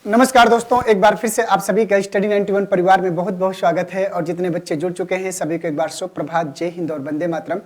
नमस्कार दोस्तों, एक बार फिर से आप सभी का स्टडी 91 परिवार में बहुत बहुत स्वागत है। और जितने बच्चे जुड़ चुके हैं सभी को एक बार सुप्रभात, जय हिंद और वंदे मातरम।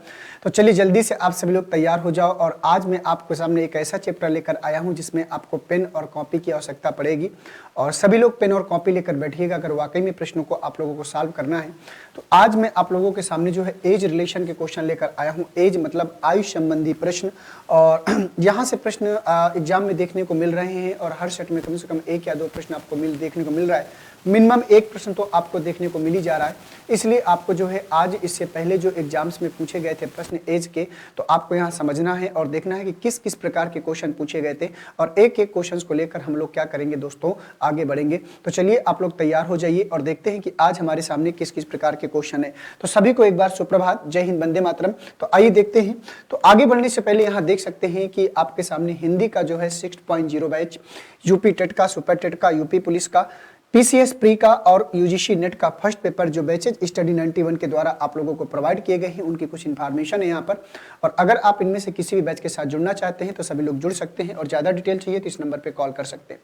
तो चलिए जल्दी से आप सभी लोग तैयार हो जाओ। और आज मैं आपके सामने एक ऐसा चैप्टर लेकर आया हूं जिसमें आपको पेन और कॉपी की आवश्यकता पड़ेगी। और सभी लोग पेन और कॉपी लेकर बैठिएगा अगर वाकई में प्रश्नों को आप लोगों को सॉल्व करना है। तो आज मैं आप लोगों के सामने जो है एज रिलेशन के क्वेश्चन लेकर आया हूँ। एज मतलब आयु संबंधी प्रश्न। और यहाँ से प्रश्न एग्जाम में देखने को मिल रहे हैं और हर सेट में कम से कम एक या दो प्रश्न आपको देखने को मिल रहा है। मिनिमम एक प्रश्न तो आपको देखने को मिल ही जा रहा है। इसलिए आपको जो है आज इससे पहले जो एग्जाम्स में पूछे गए थे प्रश्न एज के, तो आपको यहाँ समझना है और देखना है कि किस किस प्रकार के क्वेश्चन पूछे गए थे। और एक एक क्वेश्चन को लेकर हम लोग क्या करेंगे दोस्तों, आगे बढ़ेंगे। तो चलिए आप लोग तैयार हो जाइए और देखते हैं कि आज हमारे सामने किस किस प्रकार के क्वेश्चन है। तो सभी को एक बार सुप्रभात, जय हिंद वंदे मातरम। तो आइए देखते हैं। तो आगे बढ़ने से पहले यहाँ देख सकते हैं कि आपके सामने हिंदी का जो है 6.0 बैच, यूपी टेट का, सुपर टेट का, यूपी पुलिस का, पीसीएस प्री का और यूजीसी नेट का फर्स्ट पेपर जो बैचेज स्टडी 91 के द्वारा आप लोगों को प्रोवाइड किए गए हैं उनकी कुछ इन्फॉर्मेशन है यहाँ पर। और अगर आप इनमें से किसी भी बैच के साथ जुड़ना चाहते हैं तो सभी लोग जुड़ सकते हैं और ज्यादा डिटेल चाहिए तो इस नंबर पे कॉल कर सकते हैं।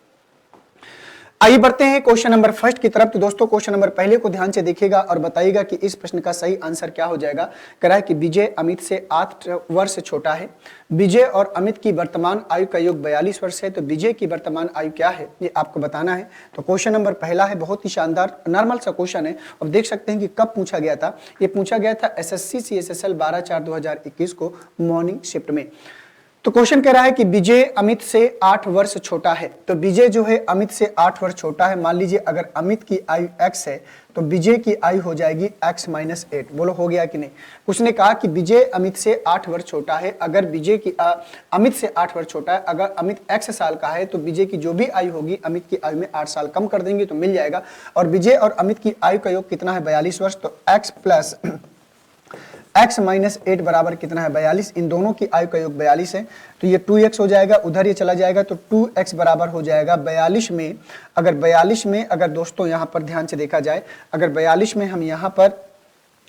आइए बढ़ते हैं क्वेश्चन नंबर फर्स्ट की तरफ। तो दोस्तों क्वेश्चन नंबर पहले को ध्यान से देखिएगा और बताइएगा कि इस प्रश्न का सही आंसर क्या हो जाएगा। कह रहा है कि विजय अमित से 8 वर्ष छोटा है। विजय और अमित की वर्तमान आयु का योग 42 वर्ष है। तो विजय की वर्तमान आयु क्या है ये आपको बताना है। तो क्वेश्चन नंबर पहला है, बहुत ही शानदार नॉर्मल सा क्वेश्चन है। अब देख सकते हैं कि कब पूछा गया था। ये पूछा गया था एसएससी सीएसएसएल 12/4/2021 को मॉर्निंग शिफ्ट में। तो क्वेश्चन कह रहा है कि विजय अमित से 8 वर्ष छोटा है। तो विजय जो है अमित से 8 वर्ष छोटा है। मान लीजिए अगर अमित की आयु x है तो विजय की आयु हो जाएगी x-8। बोलो हो गया कि नहीं। उसने कहा कि विजय अमित से 8 वर्ष छोटा है। अगर विजय की अमित से 8 वर्ष छोटा है, अगर अमित x साल का है तो विजय की जो भी आयु होगी अमित की आयु में 8 साल कम कर देंगे तो मिल जाएगा। और विजय और अमित की आयु का योग कितना है, 42 वर्ष। तो x प्लस x-8 बराबर कितना है, 42। इन दोनों की आयु का योग 42 है तो ये 2x हो जाएगा, उधर ये चला जाएगा तो 2x बराबर हो जाएगा 42 में। अगर 42 में अगर दोस्तों यहाँ पर ध्यान से देखा जाए, अगर 42 में हम यहाँ पर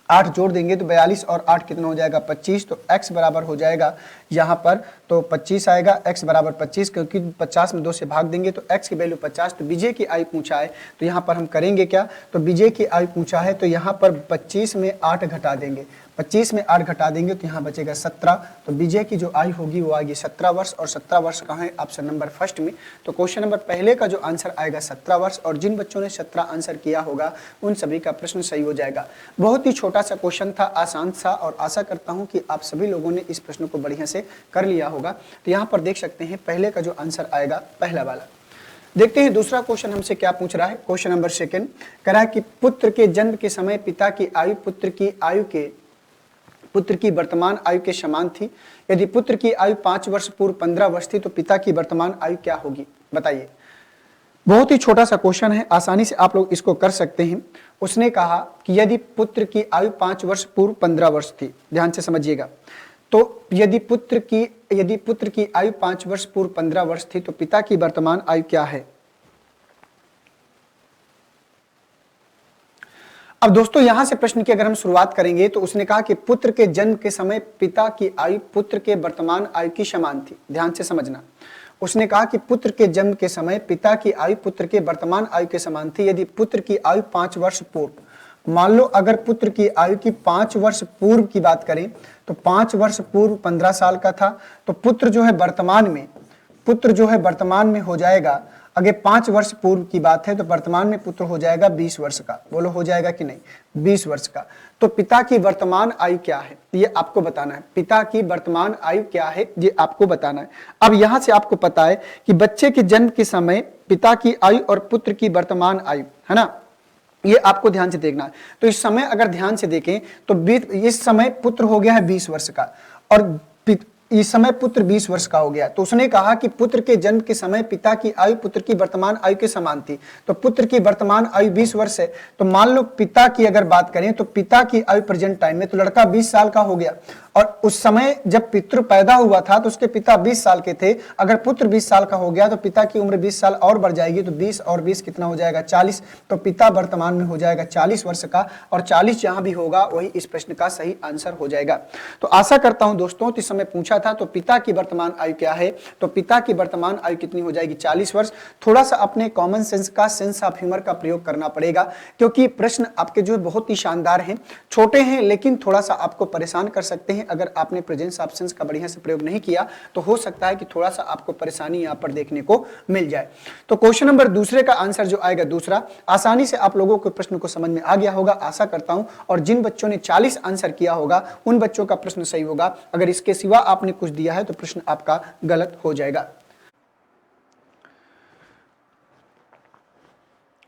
8 जोड़ देंगे तो 42 और 8 कितना हो जाएगा, 25। तो x बराबर हो जाएगा यहाँ पर तो 25 आएगा, x बराबर 25, क्योंकि 50 में 2 से भाग देंगे तो x की वैल्यू 50। तो विजय की आयु पूछा है तो यहाँ पर हम करेंगे क्या, तो विजय की आयु पूछा है तो यहाँ पर 25 में 8 घटा देंगे, 25 में 8 घटा देंगे तो यहाँ बचेगा 17। तो विजय की जो आयु होगी वो आएगी 17 वर्ष। और 17 वर्ष कहाँ है, ऑप्शन नंबर फर्स्ट में। तो क्वेश्चन नंबर पहले का जो आंसर आएगा 17 वर्ष। और जिन बच्चों ने 17 आंसर किया होगा उन सभी का प्रश्न सही हो जाएगा। बहुत ही छोटा सा क्वेश्चन था, आसान सा, और आशा करता हूँ कि आप सभी लोगों ने इस प्रश्न को बढ़िया से कर लिया होगा। तो यहाँ पर देख सकते हैं पहले का जो आंसर आएगा पहला वाला। देखते हैं दूसरा क्वेश्चन हमसे क्या पूछ रहा है। क्वेश्चन नंबर सेकंड कह रहा है कि पुत्र के जन्म के समय पिता की आयु पुत्र की वर्तमान आयु के समान थी। यदि पुत्र की आयु 5 वर्ष पूर्व 15 वर्ष थी तो पिता की वर्तमान आयु क्या होगी, बताइए। बहुत ही छोटा सा क्वेश्चन है, आसानी से आप लोग इसको कर सकते हैं। उसने कहा कि यदि पुत्र की आयु 5 वर्ष पूर्व 15 वर्ष थी, ध्यान से समझिएगा। तो यदि पुत्र की आयु 5 वर्ष पूर्व 15 वर्ष थी तो पिता की वर्तमान आयु क्या है। अब दोस्तों यहां से प्रश्न की अगर हम शुरुआत करेंगे तो उसने कहा कि पुत्र के जन्म के समय पिता की आयु पुत्र के वर्तमान आयु की समान थी। ध्यान से समझना, उसने कहा कि पुत्र के जन्म के समय पिता की आयु पुत्र के वर्तमान आयु के समान थी यदि पुत्र की आयु 5 वर्ष पूर्व। मान लो अगर पुत्र की आयु की 5 वर्ष पूर्व की बात करें तो 5 वर्ष पूर्व 15 साल का था तो पुत्र जो है वर्तमान में हो जाएगा। अगर 5 वर्ष पूर्व की बात है तो वर्तमान में पुत्र हो जाएगा 20 वर्ष का। बोलो हो जाएगा कि नहीं, 20 वर्ष का। तो पिता की वर्तमान आयु क्या है ये आपको बताना है। पिता की वर्तमान आयु क्या है ये आपको बताना है। अब यहां से आपको पता है कि बच्चे के जन्म के समय पिता की आयु और पुत्र की वर्तमान आयु है ना, ये आपको ध्यान से देखना है। तो इस समय अगर ध्यान से देखें तो इस समय पुत्र हो गया है 20 वर्ष का और इस समय पुत्र 20 वर्ष का हो गया। तो उसने कहा कि पुत्र के जन्म के समय पिता की आयु पुत्र की वर्तमान आयु के समान थी। तो पुत्र की वर्तमान आयु 20 वर्ष है। तो मान लो पिता की अगर बात करें तो पिता की आयु प्रेजेंट टाइम में तो लड़का 20 साल का हो गया और उस समय जब पितृ पैदा हुआ था तो उसके पिता 20 साल के थे। अगर पुत्र 20 साल का हो गया तो पिता की उम्र 20 साल और बढ़ जाएगी, तो 20 और 20 कितना हो जाएगा 40। तो पिता वर्तमान में हो जाएगा 40 वर्ष का, और 40 जहां भी होगा वही इस प्रश्न का सही आंसर हो जाएगा। तो आशा करता हूं दोस्तों, इस समय पूछा था तो पिता की वर्तमान आयु क्या है, तो पिता की वर्तमान आयु कितनी हो जाएगी 40 वर्ष। थोड़ा सा अपने कॉमन सेंस का, सेंस ऑफ ह्यूमर का प्रयोग करना पड़ेगा, क्योंकि प्रश्न आपके जो बहुत ही शानदार हैं, छोटे हैं लेकिन थोड़ा सा आपको परेशान कर सकते हैं। अगर आपने प्रेजेंस ऑफ सेंस का बढ़िया से प्रयोग नहीं किया तो हो सकता है कि थोड़ा सा आपको परेशानी यहां पर देखने को मिल जाए। तो क्वेश्चन नंबर दूसरे का आंसर जो आएगा दूसरा, आसानी से आप लोगों को प्रश्न को समझ में आ गया होगा आशा करता हूं, और जिन बच्चों ने 40 आंसर किया होगा उन बच्चों का प्रश्न सही होगा। अगर इसके सिवा आपने कुछ दिया है तो प्रश्न आपका गलत हो जाएगा।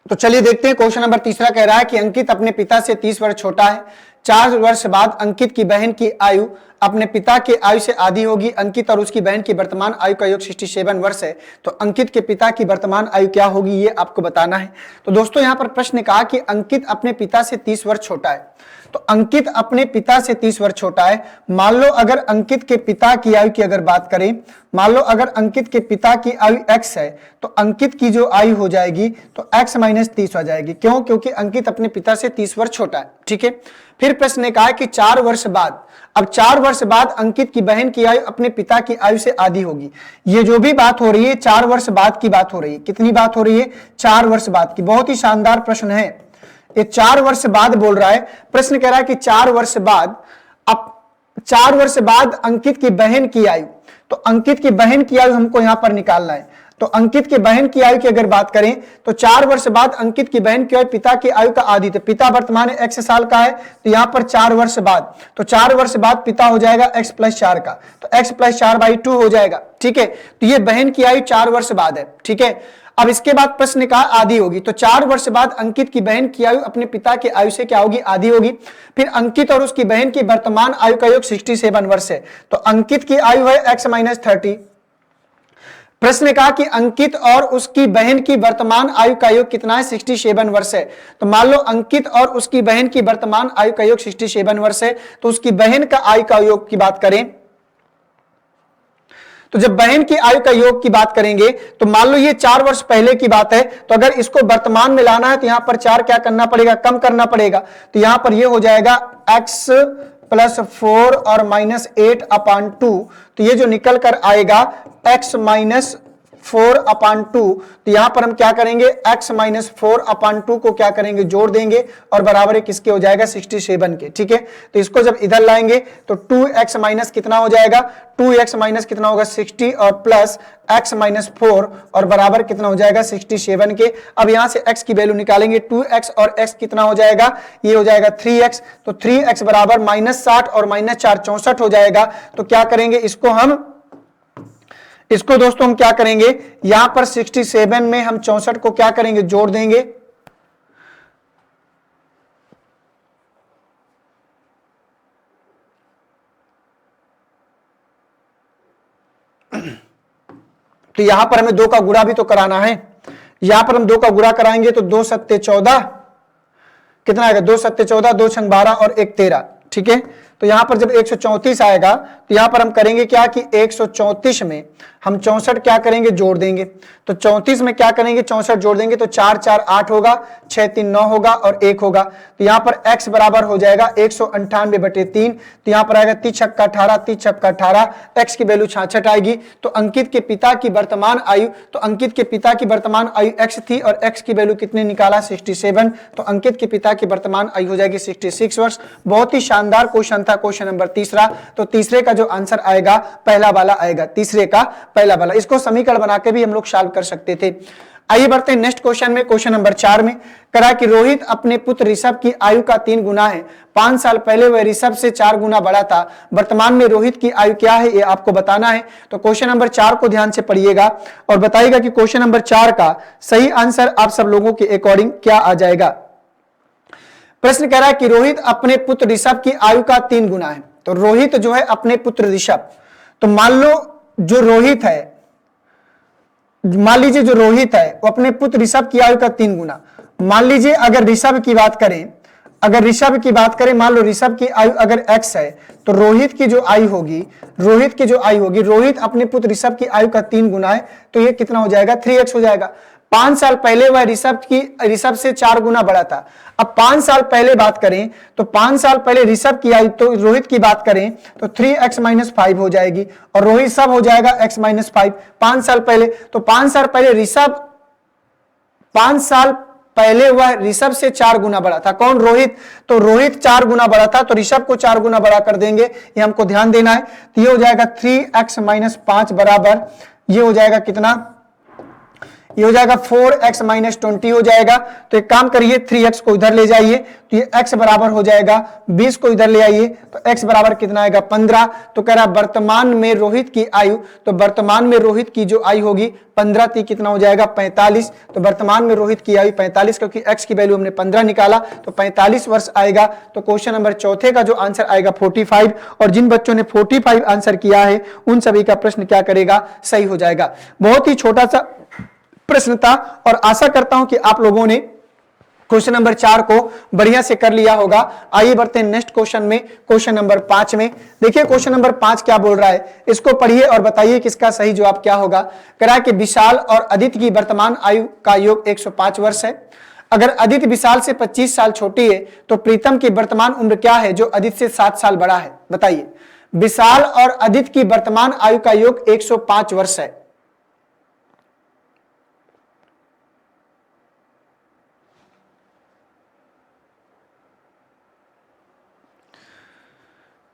तो चलिए देखते हैं, क्वेश्चन नंबर तीसरा कह रहा है कि अंकित अपने पिता से 30 वर्ष छोटा है। 4 वर्ष बाद अंकित की बहन की आयु अपने पिता के आयु से आधी होगी। अंकित और उसकी बहन की वर्तमान आयु का योग 67 वर्ष है। तो अंकित के पिता की वर्तमान आयु क्या होगी ये आपको बताना है। तो दोस्तों यहां पर प्रश्न ने कहा कि अंकित अपने पिता से 30 वर्ष छोटा है। तो अंकित अपने पिता से 30 वर्ष छोटा है। मान लो अगर अंकित के पिता की आयु की अगर बात करें, मान लो अगर अंकित के पिता की आयु x है तो अंकित की जो आयु हो जाएगी तो x - 30 हो जाएगी। क्यों? क्योंकि अंकित अपने पिता से 30 वर्ष छोटा है। ठीक है, फिर प्रश्न ने कहा कि 4 वर्ष बाद, अब 4 वर्ष बाद अंकित की बहन की आयु अपने पिता की आयु से आधी होगी। ये जो भी बात हो रही है 4 वर्ष बाद की बात हो रही है। कितनी बात हो रही है? 4 वर्ष बाद की। बहुत ही शानदार प्रश्न है ये, 4 वर्ष बाद बोल रहा है। प्रश्न कह रहा है कि 4 वर्ष बाद, अब 4 वर्ष बाद अंकित की बहन की आयु, तो अंकित की बहन की आयु हमको यहां पर निकालना है। तो अंकित की बहन की आयु की अगर बात करें तो 4 वर्ष बाद अंकित की बहन की आयु पिता की आयु का आधी, तो पिता वर्तमान x साल का है तो यहां पर 4 वर्ष बाद, तो 4 वर्ष बाद पिता हो जाएगा x + 4 का, तो x + 4/2 हो जाएगा। ठीक है, तो ये बहन की आयु 4 वर्ष बाद है। ठीक है, अब इसके बाद प्रश्न ने कहा आधी होगी, तो 4 वर्ष बाद अंकित की बहन की आयु अपने पिता की आयु से क्या होगी? आधी होगी। फिर अंकित और उसकी बहन की वर्तमान आयु का योग 67 वर्ष है। तो अंकित की आयु है x - 30। प्रश्न ने कहा कि अंकित और उसकी बहन की वर्तमान आयु का योग कितना है? 67 वर्ष है। तो मान लो अंकित और उसकी बहन की वर्तमान आयु का योग 67 वर्ष है, तो उसकी बहन का आयु का योग की बात करें तो जब बहन की आयु का योग की बात करेंगे तो मान लो ये 4 वर्ष पहले की बात है, तो अगर इसको वर्तमान में लाना है तो यहां पर 4 क्या करना पड़ेगा? कम करना पड़ेगा। तो यहां पर ये हो जाएगा x + 4 और -8/2। तो ये जो निकल कर आएगा x - 4/2, तो यहां पर हम क्या करेंगे? x - 4/2 को क्या करेंगे? जोड़ देंगे और बराबर है किसके हो जाएगा? 67 के। ठीक है, तो इसको जब इधर लाएंगे तो 2x माइनस कितना हो जाएगा? 2x माइनस कितना होगा? 60 और प्लस x - 4 और बराबर कितना हो जाएगा? 67 के। अब यहां से x की वैल्यू निकालेंगे, 2x और x कितना हो जाएगा? ये हो जाएगा 3x, तो 3x बराबर -60 और -4 64 हो जाएगा। तो क्या करेंगे इसको दोस्तों हम क्या करेंगे? यहां पर 67 में हम 64 को क्या करेंगे? जोड़ देंगे। तो यहां पर हमें 2 का गुणा भी तो कराना है। यहां पर हम 2 का गुणा कराएंगे तो 2 सत्ते 14 कितना आएगा? 2 सत्ते 14, 2 छंग 12 और 1 13। ठीक है, तो यहां पर जब 134 आएगा तो यहां पर हम करेंगे क्या कि 134 में हम 64 क्या करेंगे? जोड़ देंगे। तो 34 में क्या करेंगे? 64 जोड़ देंगे तो 4 4 8 होगा, 6 3 9 होगा और 1 होगा। तो यहां पर x बराबर हो जाएगा 198/3। तो यहां पर आएगा 3 छक्का 18, 3 छक्का 18, x की वैल्यू 66 आएगी। तो अंकित के पिता की वर्तमान आयु, तो अंकित के पिता की वर्तमान आयु x थी और x की वैल्यू कितने निकाला? 67। तो अंकित के पिता की वर्तमान आयु हो जाएगी 66 वर्ष। बहुत ही शानदार क्वेश्चन था, क्वेश्चन नंबर तीसरा। तो तीसरे का जो आंसर आएगा पहला वाला आएगा, तीसरे का पहला वाला। इसको समीकरण बना के भी हम लोग सॉल्व कर सकते थे। आइए बढ़ते हैं नेक्स्ट क्वेश्चन में। क्वेश्चन नंबर 4 में करा कि रोहित अपने पुत्र ऋषभ की आयु का 3 गुना है। 5 साल पहले वह ऋषभ से 4 गुना बड़ा था। वर्तमान में रोहित की आयु क्या है ये आपको बताना है। तो क्वेश्चन नंबर 4 को ध्यान से पढ़िएगा और बताइएगा कि क्वेश्चन नंबर 4 का सही आंसर आप सब लोगों के अकॉर्डिंग क्या आ जाएगा। प्रश्न कह रहा है कि रोहित अपने पुत्र ऋषभ की आयु का 3 गुना है। तो रोहित जो है अपने पुत्र ऋषभ, तो मान लो जो रोहित है, मान लीजिए जो रोहित है वो अपने पुत्र ऋषभ की आयु का 3 गुना। मान लीजिए अगर ऋषभ की बात करें, अगर ऋषभ की बात करें, मान लो ऋषभ की आयु अगर x है तो रोहित की जो आयु होगी, रोहित अपने पुत्र ऋषभ की आयु का 3 गुना है, तो ये कितना हो जाएगा, 3x हो जाएगा। 5 साल पहले वह ऋषभ से 4 गुना बड़ा था। अब 5 साल पहले बात करें तो 5 साल पहले ऋषभ की आयु, तो रोहित की बात करें तो 3x - 5 हो जाएगी और रोहित सब हो जाएगा x - 5। 5 साल पहले, तो 5 साल पहले वह ऋषभ से 4 गुना बड़ा था। कौन, रोहित। तो रोहित 4 गुना बड़ा था, तो ऋषभ को 4 गुना बड़ा कर देंगे, ये हमको ध्यान देना है। तो ये हो जाएगा 3x - 5 बराबर, ये हो जाएगा कितना, ये हो जाएगा 4x - 20 हो जाएगा। तो एक काम करिए, 3x को इधर ले जाइए तो ये x बराबर हो जाएगा 20 को इधर ले आइए तो x बराबर कितना आएगा, 15। तो कह रहा वर्तमान में रोहित की आयु, तो वर्तमान में रोहित की जो आयु होगी 15 ती कितना हो जाएगा, 45। तो वर्तमान में रोहित की आयु 45, क्योंकि x की वैल्यू हमने 15 निकाला तो 45 वर्ष आएगा। तो क्वेश्चन नंबर चौथे का जो आंसर आएगा 45। और जिन बच्चों ने 45 आंसर किया है उन सभी का प्रश्न क्या करेगा, सही हो जाएगा। बहुत ही छोटा सा प्रश्न था और आशा करता हूं कि आप लोगों ने क्वेश्चन नंबर 4 को बढ़िया से कर लिया होगा। आइए बढ़ते हैं नेक्स्ट क्वेश्चन में, क्वेश्चन नंबर 5 में। देखिए क्वेश्चन नंबर 5 क्या बोल रहा है, इसको पढ़िए और बताइए किसका सही जवाब क्या होगा। कह रहा है कि विशाल और अदिति की वर्तमान आयु का योग 105 वर्ष है। अगर अदिति विशाल से 25 साल छोटी है तो प्रीतम की वर्तमान उम्र क्या है जो अदिति से 7 साल बड़ा है, बताइए। विशाल और अदिति की वर्तमान आयु का योग 105 वर्ष है।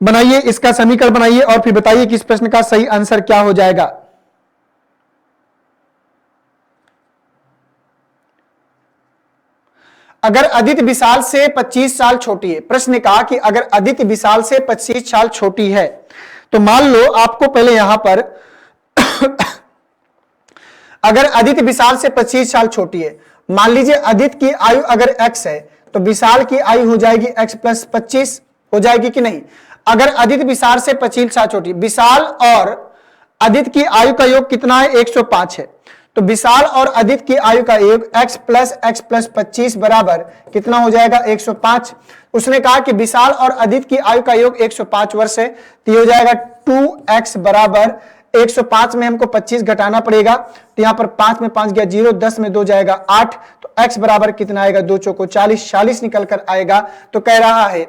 बनाइए, इसका समीकरण बनाइए और फिर बताइए कि इस प्रश्न का सही आंसर क्या हो जाएगा। अगर अदिति विशाल से 25 साल छोटी है, प्रश्न ने कहा कि अगर अदिति विशाल से 25 साल छोटी है तो मान लो आपको पहले यहां पर अगर अदिति विशाल से 25 साल छोटी है, मान लीजिए अदिति की आयु अगर x है तो विशाल की आयु हो जाएगी x + 25 हो जाएगी कि नहीं। अगर अदिति विशाल से 25 साल छोटी, विशाल और अदिति की आयु का योग कितना है, 105 है। तो विशाल और अदिति की आयु का योग x + 25 बराबर कितना हो जाएगा, 105। उसने कहा कि विशाल और अदिति की आयु का योग 105 वर्ष है, तो ये हो जाएगा 2x बराबर 105 में हमको 25 घटाना पड़ेगा, तो यहां पर 5 में 5 गया 0, 10 में 2 जाएगा 8, तो x बराबर कितना आएगा, 2 चौको 40, 40 निकल कर आएगा। तो कह रहा है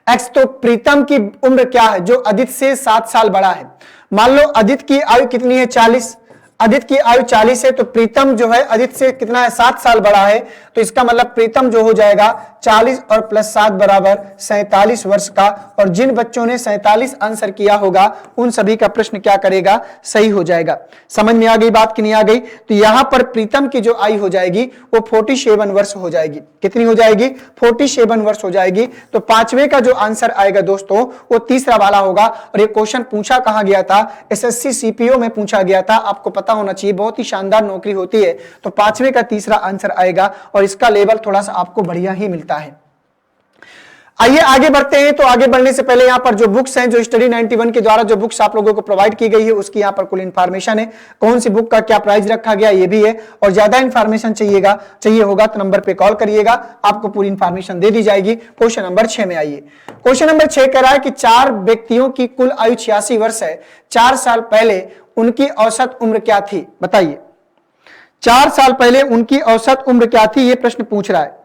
x, तो प्रीतम की उम्र क्या है जो अदिति से 7 साल बड़ा है। मान लो अदिति की आयु कितनी है, 40, अदिति की आयु 40 है, तो प्रीतम जो है अदिति से कितना है, 7 साल बड़ा है। तो इसका मतलब प्रीतम जो हो जाएगा 40 और +7 बराबर 47 वर्ष का। और जिन बच्चों ने 47 आंसर किया होगा उन सभी का प्रश्न क्या करेगा, सही हो जाएगा। समझ में आ गई बात कि नहीं आ गई। तो यहां पर प्रीतम की जो आयु हो जाएगी वो 47 वर्ष हो जाएगी। कितनी हो जाएगी, 47 वर्ष हो जाएगी। तो 5वें का जो आंसर आएगा दोस्तों वो तीसरा वाला होगा। और ये क्वेश्चन पूछा कहां गया था, SSC CPO में पूछा गया था, आपको पता होना चाहिए, बहुत ही शानदार नौकरी होती है। तो 5वें का तीसरा आंसर आएगा और इसका लेवल थोड़ा सा आपको बढ़िया ही मिलता है। आइए आगे बढ़ते हैं। तो आगे बढ़ने से पहले यहां पर जो बुक्स हैं, जो स्टडी 91 के द्वारा जो बुक्स आप लोगों को प्रोवाइड की गई है उसकी यहां पर कुल इंफॉर्मेशन है, कौन सी बुक का क्या प्राइस रखा गया ये भी है। और ज्यादा इंफॉर्मेशन चाहिए होगा तो नंबर पे कॉल करिएगा, आपको पूरी इंफॉर्मेशन दे दी जाएगी। क्वेश्चन नंबर 6 में आइए। क्वेश्चन नंबर 6 कह रहा है कि 4 व्यक्तियों की कुल आयु 86 वर्ष है, 4 साल पहले उनकी औसत उम्र क्या थी, बताइए। 4 साल पहले उनकी औसत उम्र क्या थी, यह प्रश्न पूछ रहा है।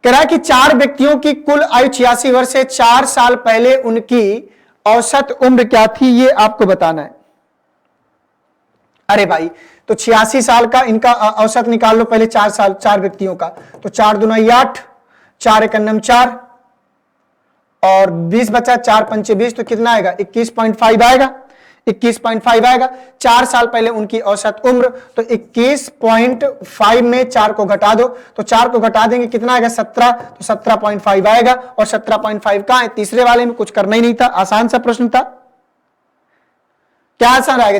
कह रहा है कि 4 व्यक्तियों की कुल आयु 86 वर्ष है, 4 साल पहले उनकी औसत उम्र क्या थी ये आपको बताना है। अरे भाई, तो 86 साल का इनका औसत निकाल लो पहले, 4 साल 4 व्यक्तियों का। तो 4 दूना 8, 4 एकन्नम 4 और 20 बचा, 4 पंचे 20, तो कितना आएगा, 21.5 आएगा, 21.5 आएगा। 4 साल पहले उनकी औसत उम्र, तो 21.5 में 4 को घटा दो, तो 4 को घटा देंगे कितना आएगा, 17, तो 17.5 आएगा। और 17.5 कहां है, तीसरे वाले में कुछ करना ही नहीं था, आसान सा प्रश्न था। क्या आसान आएगा,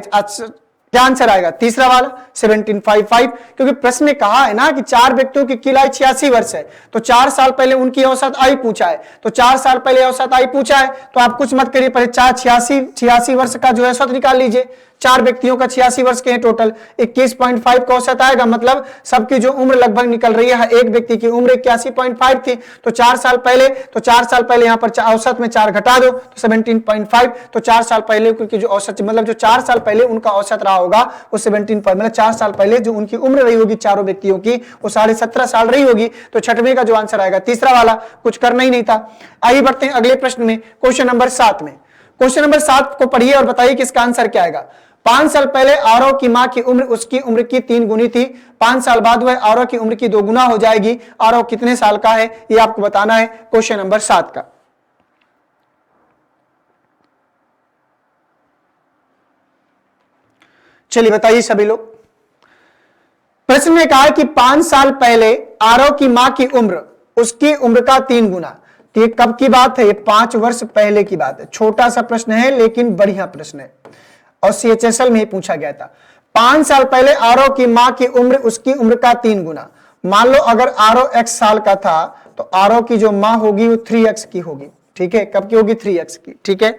क्या आंसर आएगा? तीसरा वाला 1755, क्योंकि प्रश्न में कहा है ना कि 4 व्यक्तियों की कुल आयु 86 वर्ष है, तो 4 साल पहले उनकी औसत आयु पूछा है, तो 4 साल पहले औसत आयु पूछा है, तो आप कुछ मत करिए, पहले 86 वर्ष का जो है औसत निकाल लीजिए। 4 व्यक्तियों का 86 वर्ष के हैं टोटल, 21.5 का औसत आएगा, मतलब सबकी जो उम्र लगभग निकल रही है, एक व्यक्ति की उम्र 81.5 थी, तो 4 साल पहले यहाँ पर औसत में 4 घटा दो तो 17.5, तो 4 साल पहले की जो औसत, मतलब जो 4 साल पहले उनका औसत रहा होगा वो 17, मतलब 4 साल पहले जो उनकी उम्र रही होगी चारों व्यक्तियों की वो 17.5 साल रही होगी, तो छठवें का जो आंसर आएगा तीसरा वाला, कुछ करना ही नहीं था। आइए बढ़ते हैं अगले प्रश्न में, क्वेश्चन नंबर 7 में। क्वेश्चन नंबर 7 को पढ़िए और बताइए कि इसका आंसर क्या आएगा। 5 साल पहले आरव की मां की उम्र उसकी उम्र की 3 गुनी थी, 5 साल बाद वह आरव की उम्र की 2 गुना हो जाएगी। आरव कितने साल का है ये आपको बताना है, क्वेश्चन नंबर 7 का। चलिए बताइए सभी लोग। प्रश्न में कहा कि 5 साल पहले आरव की मां की उम्र उसकी उम्र का 3 गुना, तो ये कब की बात है? ये 5 वर्ष पहले की बात है। छोटा सा प्रश्न है लेकिन बढ़िया प्रश्न है और CHSL में ही पूछा गया था। 5 साल पहले आरव की मां की उम्र उसकी उम्र का 3 गुना। मान लो अगर आरव x साल का था तो आरव की जो मां होगी वो 3x की होगी, ठीक है? कब की होगी? 3x की, ठीक है?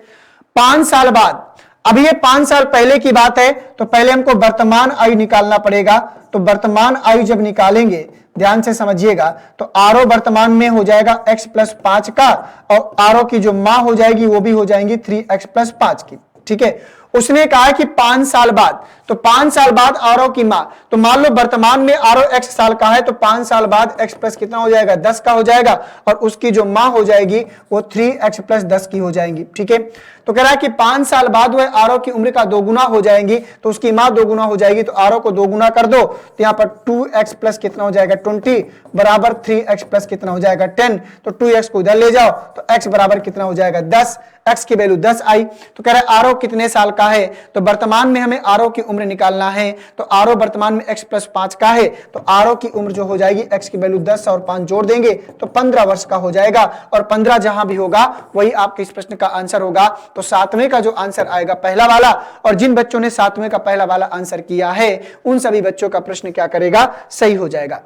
5 साल बाद, अब ये 5 साल पहले की बात है तो पहले हमको वर्तमान आयु निकालना पड़ेगा, तो वर्तमान आयु जब निकालेंगे ध्यान से समझिएगा, तो आरओ वर्तमान में हो जाएगा x + 5 का, और आरओ की जो मां हो जाएगी वो भी हो जाएंगी 3x + 5 की, ठीक है? उसने कहा कि 5 साल बाद, तो 5 साल बाद आरओ की मां, तो मान लो वर्तमान में आरओ x साल का है तो 5 साल बाद x प्लस कितना हो जाएगा? 10 का हो जाएगा, और उसकी जो मां हो जाएगी वो 3x + 10 की हो जाएंगी, ठीक है? तो कह रहा है कि 5 साल बाद वह आरओ की उम्र का 2 गुना हो जाएंगी, तो उसकी मां 2 गुना हो जाएगी, तो आरओ को 2 गुना कर दो, तो यहां पर 2x प्लस कितना हो जाएगा? 20 बराबर 3x प्लस कितना हो जाएगा? 10, तो 2x को इधर ले जाओ तो x बराबर कितना हो जाएगा? 10, x की वैल्यू 10 आई। तो कह रहा है आरओ कितने साल का है, तो वर्तमान में हमें आरओ की उम्र निकालना है, तो आरओ वर्तमान में x + 5 का है, तो आरओ की उम्र जो हो जाएगी, x की वैल्यू 10 और 5 जोड़ देंगे तो 15 वर्ष का हो जाएगा, और 15 जहां भी होगा वही आपके इस प्रश्न का आंसर होगा। तो 7वें का जो आंसर आएगा पहला वाला, और जिन बच्चों ने 7वें का पहला वाला आंसर किया है उन सभी बच्चों का प्रश्न क्या करेगा? सही हो जाएगा।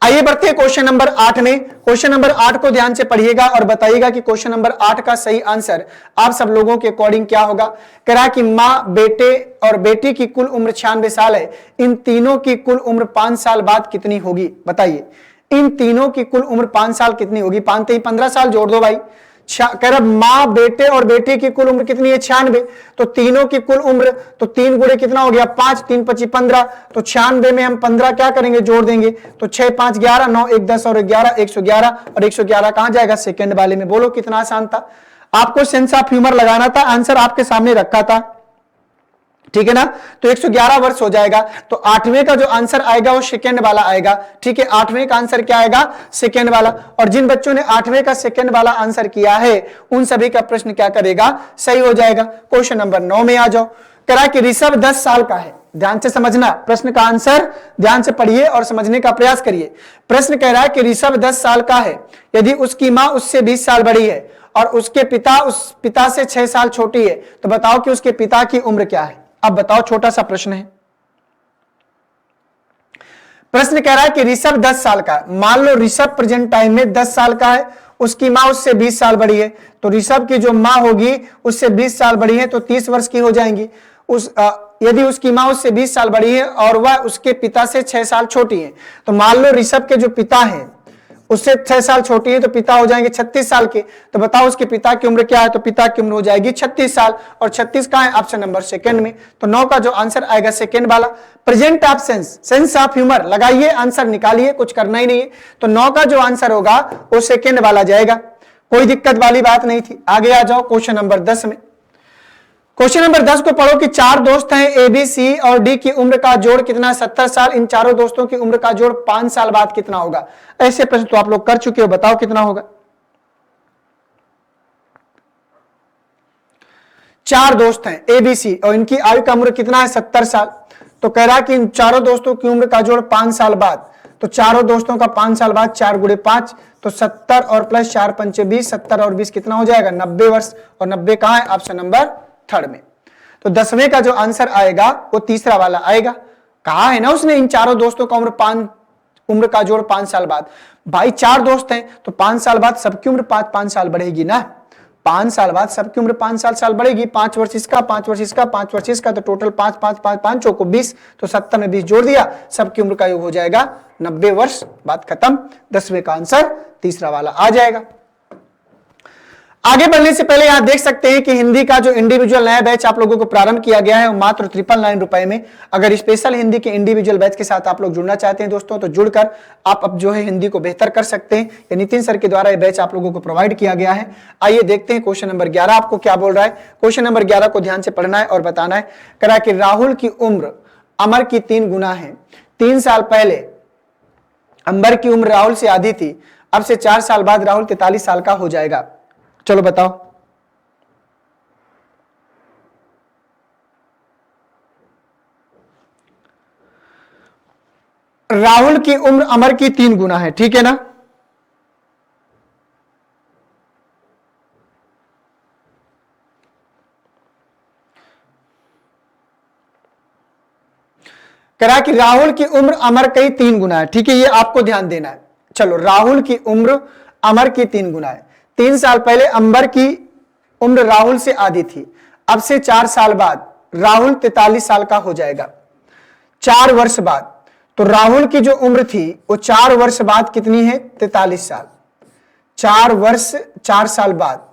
आइए बढ़ते हैं क्वेश्चन नंबर 8 में। क्वेश्चन नंबर 8 को ध्यान से पढ़िएगा और बताइएगा कि क्वेश्चन नंबर 8 का सही आंसर आप सब लोगों के अकॉर्डिंग क्या होगा। कह रहा है कि मां, बेटे और बेटी की कुल उम्र 96 साल है, इन तीनों की कुल उम्र 5 साल बाद कितनी होगी? बताइए, इन तीनों की कुल उम्र 5 साल कितनी होगी? 5 × 15 साल जोड़ दो भाई। कह रहा मां, बेटे और बेटी की कुल उम्र कितनी है? 96, तो तीनों की कुल उम्र, तो 3 गुणे कितना हो गया? 5, 3 × 25 15, तो 96 में हम 15 क्या करेंगे? जोड़ देंगे, तो 6 × 5 11, 9 × 1 10 और 11 111, और 111 कहां जाएगा? सेकंड वाले में। बोलो कितना आसान था। आपको सेंस ऑफ ह्यूमर लगाना था, आंसर आपके सामने रखा था, ठीक है ना? तो 111 वर्ष हो जाएगा। तो 8वें का जो आंसर आएगा वो सेकंड वाला आएगा, ठीक है? 8वें का आंसर क्या आएगा? सेकंड वाला। और जिन बच्चों ने 8वें का सेकंड वाला आंसर किया है उन सभी का प्रश्न क्या करेगा? सही हो जाएगा। क्वेश्चन नंबर 9 में आ जाओ। कह रहा है कि ऋषभ 10 साल का है। ध्यान से समझना, प्रश्न का आंसर ध्यान से पढ़िए और समझने का प्रयास करिए। प्रश्न कह रहा है कि ऋषभ 10 साल का है, यदि उसकी मां उससे 20 साल बड़ी है और उसके पिता उस पिता से 6 साल छोटी है, तो बताओ कि उसके पिता की उम्र क्या है? अब बताओ, छोटा सा प्रश्न है। प्रश्न कह रहा है कि ऋषभ 10 साल का है। मान लो ऋषभ प्रेजेंट टाइम में 10 साल का है, उसकी मां उससे 20 साल बड़ी है, तो ऋषभ की जो मां होगी उससे 20 साल बड़ी है, तो 30 वर्ष की हो जाएंगी। यदि उसकी मां उससे 20 साल बड़ी है और वह उसके पिता से 6 साल छोटी है, तो मान लो ऋषभ के जो पिता हैं उससे 6 साल छोटी है, तो पिता हो जाएंगे 36 साल के। तो बताओ उसके पिता की उम्र क्या है? तो पिता की उम्र हो जाएगी 36 साल, और 36 का है ऑप्शन नंबर सेकंड में। तो 9 का जो आंसर आएगा सेकंड वाला। Present of sense of humour लगाइए, आंसर निकालिए, कुछ करना ही नहीं है। तो 9 का जो आंसर होगा वो सेकंड वाला जाएगा, कोई दिक्कत वाली बात नहीं थी। आगे आ जाओ क्वेश्चन नंबर 10 में। क्वेश्चन नंबर 10 को पढ़ो कि 4 दोस्त हैं, ए बी सी और डी की उम्र का जोड़ कितना? 70 साल। इन चारों दोस्तों की उम्र का जोड़ 5 साल बाद कितना होगा? ऐसे प्रश्न तो आप लोग कर चुके हो, बताओ कितना होगा? 4 दोस्त हैं ए बी सी और इनकी आयु का उम्र कितना है? 70 साल। तो कह रहा कि इन चारों दोस्तों की उम्र का जोड़ 5 साल बाद, तो चारों दोस्तों का 5 साल बाद 4 × 5, तो 70 और प्लस 4 × 5 = 20, 70 और 20 कितना हो जाएगा? 90 वर्ष। और 90 कहां है? ऑप्शन नंबर थर्ड में। तो 10वें का जो आंसर आएगा वो तीसरा वाला आएगा। कहा है ना उसने इन चारों दोस्तों का उम्र का जोड़ 5 साल बाद। भाई 4 दोस्त हैं तो 5 साल बाद सबकी उम्र 5-5 साल बढ़ेगी ना। 5 साल बाद सबकी उम्र 5 साल बढ़ेगी। 5 वर्ष इसका, 5 वर्ष इसका, 5 वर्ष इसका, तो टोटल 5 को 20, तो 70 में 20 जोड़ दिया, सबकी उम्र का योग हो जाएगा 90 वर्ष। बात खत्म। 10वें का आंसर तीसरा वाला आ जाएगा। आगे बढ़ने से पहले यहां देख सकते हैं कि हिंदी का जो इंडिविजुअल नया बैच आप लोगों को प्रारंभ किया गया है वो मात्र 999 रुपए में। अगर स्पेशल हिंदी के इंडिविजुअल बैच के साथ आप लोग जुड़ना चाहते हैं दोस्तों, तो जुड़कर आप अब जो है हिंदी को बेहतर कर सकते हैं। ये नितिन सर के द्वारा ये बैच आप लोगों को प्रोवाइड किया गया है। आइए देखते हैं क्वेश्चन नंबर 11 आपको क्या बोल रहा है। क्वेश्चन नंबर 11 को ध्यान से पढ़ना है और बताना है। करा कि राहुल की उम्र अमर की 3 गुना है। 3 साल पहले अंबर की उम्र राहुल से आधी थी, अब से 4 साल बाद राहुल 43 साल का हो जाएगा। चलो बताओ। राहुल की उम्र अमर की 3 गुना है, ठीक है ना। करा कि राहुल की उम्र अमर की 3 गुना है, ठीक है, ये आपको ध्यान देना है। चलो, राहुल की उम्र अमर की 3 गुना है। 3 साल पहले अंबर की उम्र राहुल से आधी थी, अब से 4 साल बाद राहुल 43 साल का हो जाएगा। 4 वर्ष बाद, तो राहुल की जो उम्र थी वो 4 वर्ष बाद कितनी है? 43 साल। 4 वर्ष 4 साल बाद,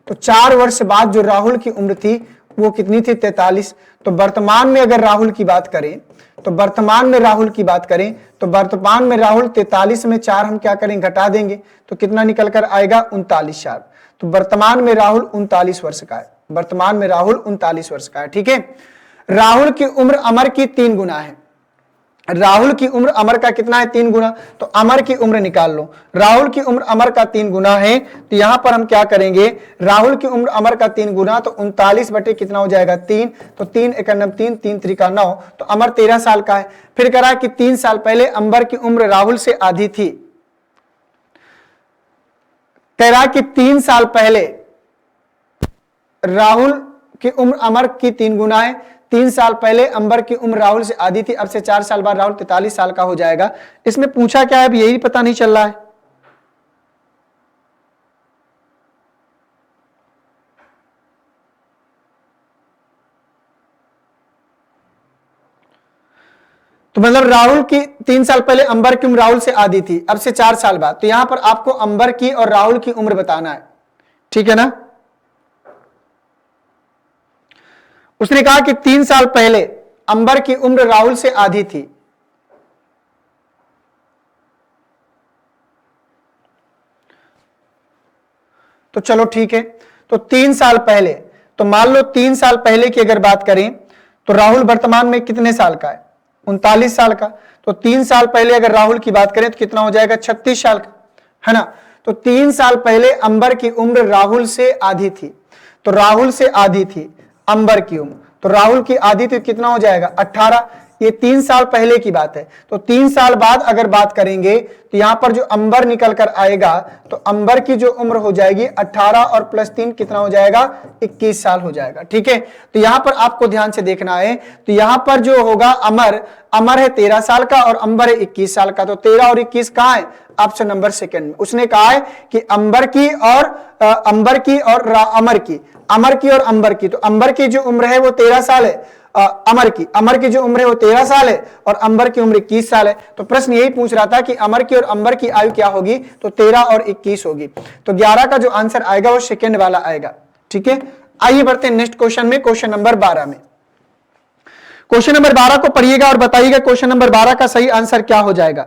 तो 4 वर्ष बाद जो राहुल की उम्र थी वो कितनी थी? 43। तो वर्तमान में अगर राहुल की बात करें, तो वर्तमान में राहुल की बात करें तो वर्तमान में राहुल 43 में 4 हम क्या करें? घटा देंगे, तो कितना निकल कर आएगा? 39 साल। तो वर्तमान में राहुल 39 वर्ष का है। वर्तमान में राहुल 39 वर्ष का है, ठीक है। राहुल की उम्र अमर की 3 गुना है। राहुल की उम्र अमर का कितना है? 3 गुना। तो अमर की उम्र निकाल लो। राहुल की उम्र अमर का 3 गुना है, तो यहां पर हम क्या करेंगे? राहुल की उम्र अमर का 3 गुना, तो 39 बटे कितना हो जाएगा? 3। तो 3 × 9 3, 3 × 3 9, तो अमर 13 साल का है। फिर करा कि 3 साल पहले अंबर की उम्र राहुल से आधी थी। कह रहा कि 3 साल पहले राहुल की उम्र अमर की 3 गुना है। 3 साल पहले अंबर की उम्र राहुल से आधी थी, अब से 4 साल बाद राहुल 43 साल का हो जाएगा। इसमें पूछा क्या है अब यही पता नहीं चल रहा है। तो मतलब राहुल की 3 साल पहले अंबर की उम्र राहुल से आधी थी, अब से 4 साल बाद, तो यहां पर आपको अंबर की और राहुल की उम्र बताना है, ठीक है ना। उसने कहा कि 3 साल पहले अंबर की उम्र राहुल से आधी थी। तो चलो ठीक है, तो 3 साल पहले, तो मान लो 3 साल पहले की अगर बात करें तो राहुल वर्तमान में कितने साल का है? 39 साल का। तो 3 साल पहले अगर राहुल की बात करें तो कितना हो जाएगा? 36 साल का, है ना। तो 3 साल पहले अंबर की उम्र राहुल से आधी थी, तो राहुल से आधी थी अंबर की उम्र, तो राहुल की आधी थी, कितना हो जाएगा? 18। ये 3 साल पहले की बात है। तो 3 साल बाद अगर बात करेंगे तो यहां पर जो अंबर निकल कर आएगा, तो अंबर की जो उम्र हो जाएगी 18 और प्लस 3 कितना हो जाएगा? 21 साल हो जाएगा, ठीक है। तो यहां पर आपको ध्यान से देखना है, तो यहां पर जो होगा अमर है 13 साल का और अंबर है 21 साल का। तो 13 और 21 कहां है? ऑप्शन नंबर सेकंड में। उसने कहा है कि अमर की और अंबर की, तो अंबर की जो उम्र है वो 13 साल है, अमर की जो उम्र है वो 13 साल है और अंबर की उम्र 21 साल है। तो प्रश्न यही पूछ रहा था कि अमर की और अंबर की आयु क्या होगी? तो 13 और 21 होगी। तो 11 का जो आंसर आएगा वो सेकंड वाला आएगा, ठीक है। आइए बढ़ते हैं नेक्स्ट क्वेश्चन में, क्वेश्चन नंबर 12 में। क्वेश्चन नंबर 12 को पढ़िएगा और बताइएगा क्वेश्चन नंबर 12 का सही आंसर क्या हो जाएगा।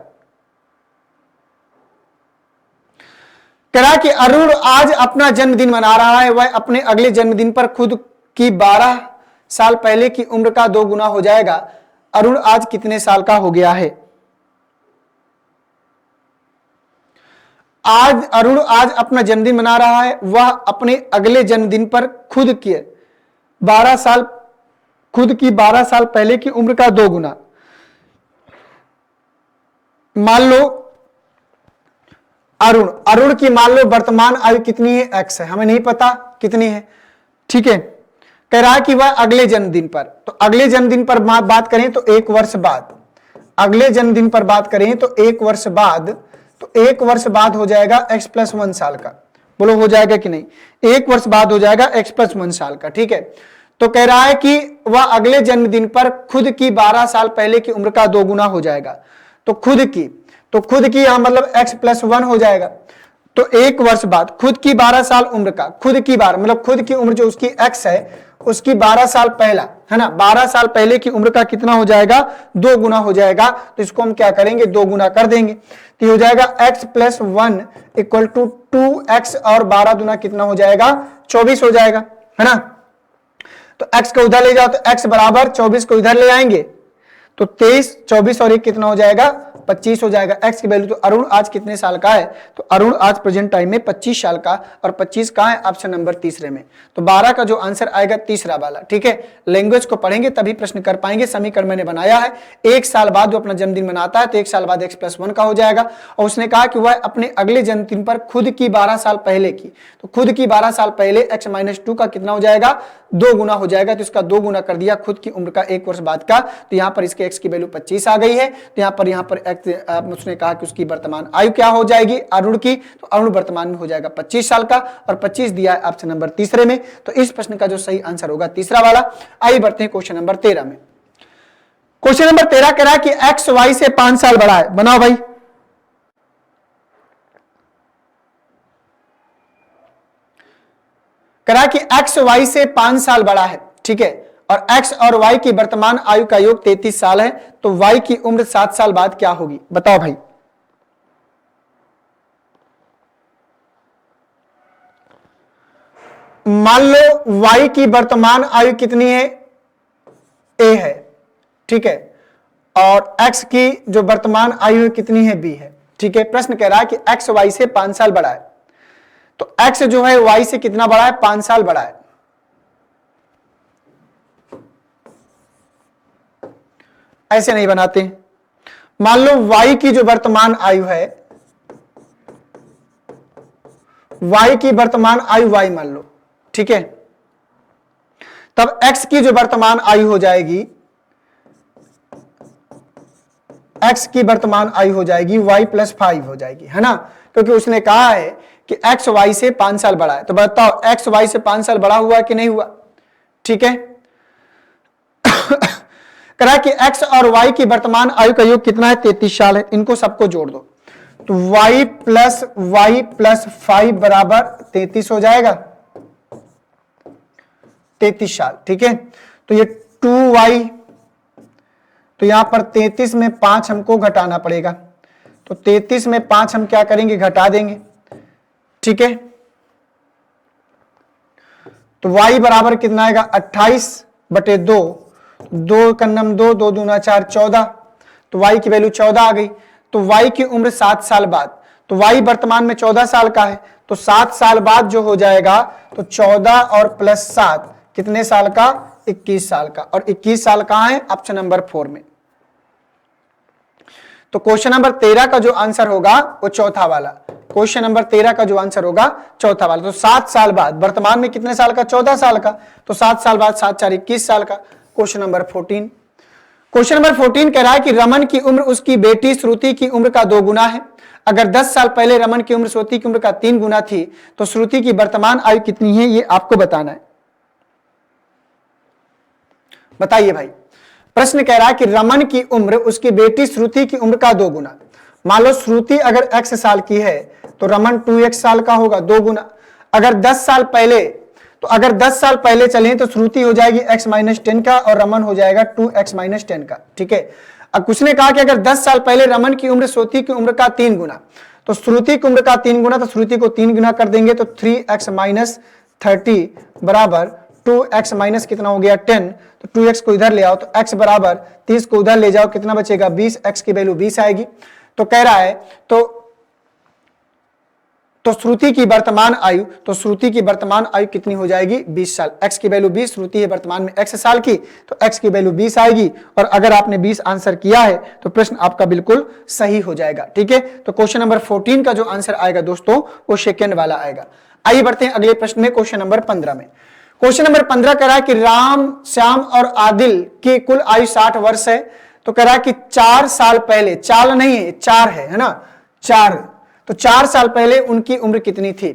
कहा कि अरुण आज अपना जन्मदिन मना रहा है, वह अपने अगले जन्मदिन पर खुद की 12 साल पहले की उम्र का 2 गुना हो जाएगा। अरुण आज कितने साल का हो गया है? अरुण आज अपना जन्मदिन मना रहा है, वह अपने अगले जन्मदिन पर खुद की 12 साल पहले की उम्र का 2 गुना। मान लो अरुण की मान लो वर्तमान आयु कितनी है? x है, हमें नहीं पता कितनी है, ठीक है। कह रहा है कि वह अगले जन्मदिन पर, तो अगले जन्मदिन पर बात करें तो 1 वर्ष बाद, अगले जन्मदिन पर बात करें तो 1 वर्ष बाद, तो 1 वर्ष बाद हो जाएगा x + 1 साल का। बोलो हो जाएगा कि नहीं? 1 वर्ष बाद हो जाएगा x + 1 साल का। ठीक है, तो कह रहा है कि वह अगले जन्मदिन पर खुद की 12 साल पहले की उम्र का 2 गुना हो जाएगा। तो खुद की यहां मतलब x + 1 हो जाएगा। तो 1 वर्ष बाद खुद की 12 साल उम्र का, खुद की 12 मतलब खुद की उम्र जो उसकी x है उसकी 12 साल पहला है ना, 12 साल पहले की उम्र का कितना हो जाएगा? 2 गुना हो जाएगा। तो इसको हम क्या करेंगे? 2 गुना कर देंगे। तो ये हो जाएगा x + 1 = 2x और 12 दूना कितना हो जाएगा? 24 हो जाएगा, है ना। तो x को उधर ले जाओ तो x बराबर 24 को इधर ले आएंगे तो 23, 24 और 1 कितना हो जाएगा? 25 हो जाएगा। x की वैल्यू, तो अरुण आज कितने साल का है? तो अरुण आज प्रेजेंट टाइम में 25 साल का, और 25 कहां है? ऑप्शन नंबर तीसरे में। तो 12 का जो आंसर आएगा तीसरा वाला। ठीक है, लैंग्वेज को पढ़ेंगे तभी प्रश्न कर पाएंगे। समीकरण मैंने बनाया है, 1 साल बाद वो अपना जन्मदिन मनाता है तो 1 साल बाद x + 1 का हो जाएगा। और उसने कहा कि वह अपने अगले जन्मदिन पर खुद की 12 साल पहले की, तो खुद की 12 साल पहले x - 2 का कितना हो जाएगा? 2 गुना हो जाएगा। तो इसका 2 गुना कर दिया खुद की उम्र का 1 वर्ष बाद का। तो यहां पर इसके x की वैल्यू 25 आ गई है। तो यहां पर x उसने कहा कि उसकी वर्तमान आयु क्या हो जाएगी अरुण की? तो अरुण वर्तमान में हो जाएगा 25 साल का, और 25 दिया है ऑप्शन नंबर तीसरे में। तो इस प्रश्न का जो सही आंसर होगा तीसरा वाला। आइए बढ़ते हैं क्वेश्चन नंबर 13 में। क्वेश्चन नंबर 13 कह रहा है कि x y से 5 साल बड़ा है। बनाओ भाई। कह रहा है कि x y से 5 साल बड़ा है। ठीक है, और x और y की वर्तमान आयु का योग 33 साल है। तो y की उम्र 7 साल बाद क्या होगी? बताओ भाई। मान लो y की वर्तमान आयु कितनी है? a है। ठीक है, और x की जो वर्तमान आयु कितनी है? b है। ठीक है, प्रश्न कह रहा है कि x y से 5 साल बड़ा है। तो x जो है y से कितना बड़ा है? 5 साल बड़ा है। ऐसे नहीं बनाते। मान लो y की जो वर्तमान आयु है, y की वर्तमान आयु y मान लो। ठीक है, तब x की जो वर्तमान आयु हो जाएगी, x की वर्तमान आयु हो जाएगी y + 5 हो जाएगी, है ना। क्योंकि उसने कहा है कि x y से 5 साल बड़ा है। तो बताओ x y से 5 साल बड़ा हुआ कि नहीं हुआ? ठीक है, करा कि x और y की वर्तमान आयु का योग कितना है? 33 साल है। इनको सबको जोड़ दो तो y + 5 बराबर 33 हो जाएगा, 33 साल। ठीक है, तो ये 2y, तो यहां पर 33 में 5 हमको घटाना पड़ेगा। तो 33 में 5 हम क्या करेंगे? घटा देंगे। ठीक है, तो y बराबर कितना आएगा? 28/2, 2 कन्नम 2, 2 दूना 4, 14। तो y की वैल्यू 14 आ गई। तो y की उम्र 7 साल बाद, तो y वर्तमान में 14 साल का है, तो 7 साल बाद जो हो जाएगा तो 14 और +7 कितने साल का? 21 साल का। और 21 साल कहां है? ऑप्शन नंबर 4 में। तो क्वेश्चन नंबर 13 का जो आंसर होगा वो चौथा वाला। क्वेश्चन नंबर 13 का जो आंसर होगा चौथा वाला। तो 7 साल बाद, वर्तमान में कितने साल का? 14 साल का। तो 7 साल बाद 7 4 21 साल का। Question number 14। क्वेश्चन नंबर 14 कह रहा है कि रमन की उम्र उसकी बेटी श्रुति की उम्र का 2 गुना है। अगर 10 साल पहले रमन की उम्र श्रुति की उम्र का 3 गुना थी तो श्रुति की वर्तमान आयु कितनी है? ये आपको बताना है। बताइए भाई। प्रश्न कह रहा है कि रमन की उम्र उसकी बेटी श्रुति की उम्र का 2 गुना। मान लो श्रुति अगर x साल की है तो रमन 2x साल का होगा, 2 गुना। अगर 10 साल पहले, तो अगर 10 साल पहले चलें तो श्रुति हो जाएगी x - 10 का और रमन हो जाएगा 2x - 10 का। ठीक है, अब कुछ ने कहा कि अगर 10 साल पहले रमन की उम्र श्रुति की उम्र का 3 गुना, तो श्रुति की उम्र का 3 गुना, तो श्रुति को 3 गुना कर देंगे तो 3x - 30 बराबर 2x माइनस कितना हो गया? 10। तो 2x को इधर ले आओ तो x बराबर 30 को उधर ले जाओ, कितना बचेगा? 20। x की वैल्यू 20 आएगी। तो कह रहा है तो श्रुति की वर्तमान आयु, तो श्रुति की वर्तमान आयु कितनी हो जाएगी? 20 साल। x की वैल्यू 20, श्रुति है वर्तमान में x साल की, तो x की वैल्यू 20 आएगी। और अगर आपने 20 आंसर किया है तो प्रश्न आपका बिल्कुल सही हो जाएगा। ठीक है, तो क्वेश्चन नंबर 14 का जो आंसर आएगा दोस्तों वो सेकेंड वाला आएगा। आइए बढ़ते हैं अगले प्रश्न में, क्वेश्चन नंबर 15 में। क्वेश्चन नंबर 15 कह रहा है कि राम, श्याम और आदिल की कुल आयु 60 वर्ष है। तो कह रहा है कि 4 साल पहले, चाल नहीं है, 4 है ना, 4, तो 4 साल पहले उनकी उम्र कितनी थी?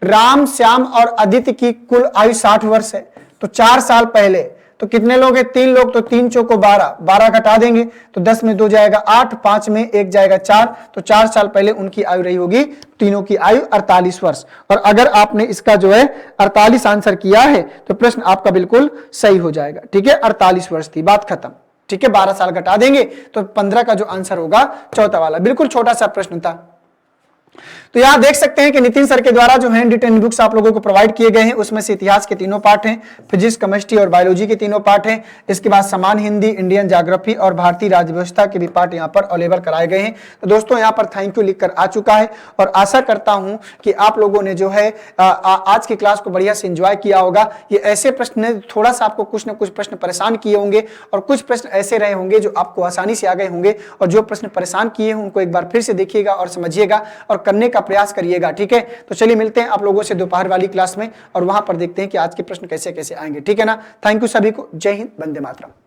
राम, श्याम और आदित्य की कुल आयु 60 वर्ष है। तो 4 साल पहले तो कितने लोग हैं? 3 लोग, तो 3 चौको 12, 12 घटा देंगे तो 10 में 2 जाएगा 8, 5 में 1 जाएगा 4, तो 4 साल पहले उनकी आयु रही होगी, तीनों की आयु 48 वर्ष। और अगर आपने इसका जो है 48 आंसर किया है तो प्रश्न आपका बिल्कुल सही हो जाएगा। ठीक है, 48 वर्ष थी, बात खत्म। ठीक है, 12 साल घटा देंगे तो 15 का जो आंसर होगा चौथा वाला, बिल्कुल छोटा सा प्रश्न था। तो यहां देख सकते हैं कि नितिन सर के द्वारा जो हैंड रिटन बुक्स आप लोगों को प्रोवाइड किए गए हैं, उसमें से इतिहास के तीनों पार्ट हैं, फिजिक्स, केमिस्ट्री और बायोलॉजी के तीनों पार्ट हैं। इसके बाद समान हिंदी, इंडियन ज्योग्राफी और भारतीय राज्य व्यवस्था के भी पार्ट यहां पर अवेलेबल कराए गए हैं। तो दोस्तों यहां पर थैंक यू लिखकर आ चुका है और आशा करता हूं कि आप लोगों ने जो है आज की क्लास को बढ़िया से एंजॉय किया होगा। ये ऐसे प्रश्न थोड़ा सा आपको कुछ ना कुछ प्रश्न परेशान किए होंगे और कुछ प्रश्न ऐसे रहे होंगे जो आपको आसानी से आ गए होंगे, और जो प्रश्न परेशान किए हैं उनको एक बार फिर से देखिएगा और समझिएगा और करने का प्रयास करिएगा। ठीक है, तो चलिए मिलते हैं आप लोगों से दोपहर वाली क्लास में और वहां पर देखते हैं कि आज के प्रश्न कैसे कैसे आएंगे। ठीक है ना, थैंक यू सभी को, जय हिंद, वंदे मातरम।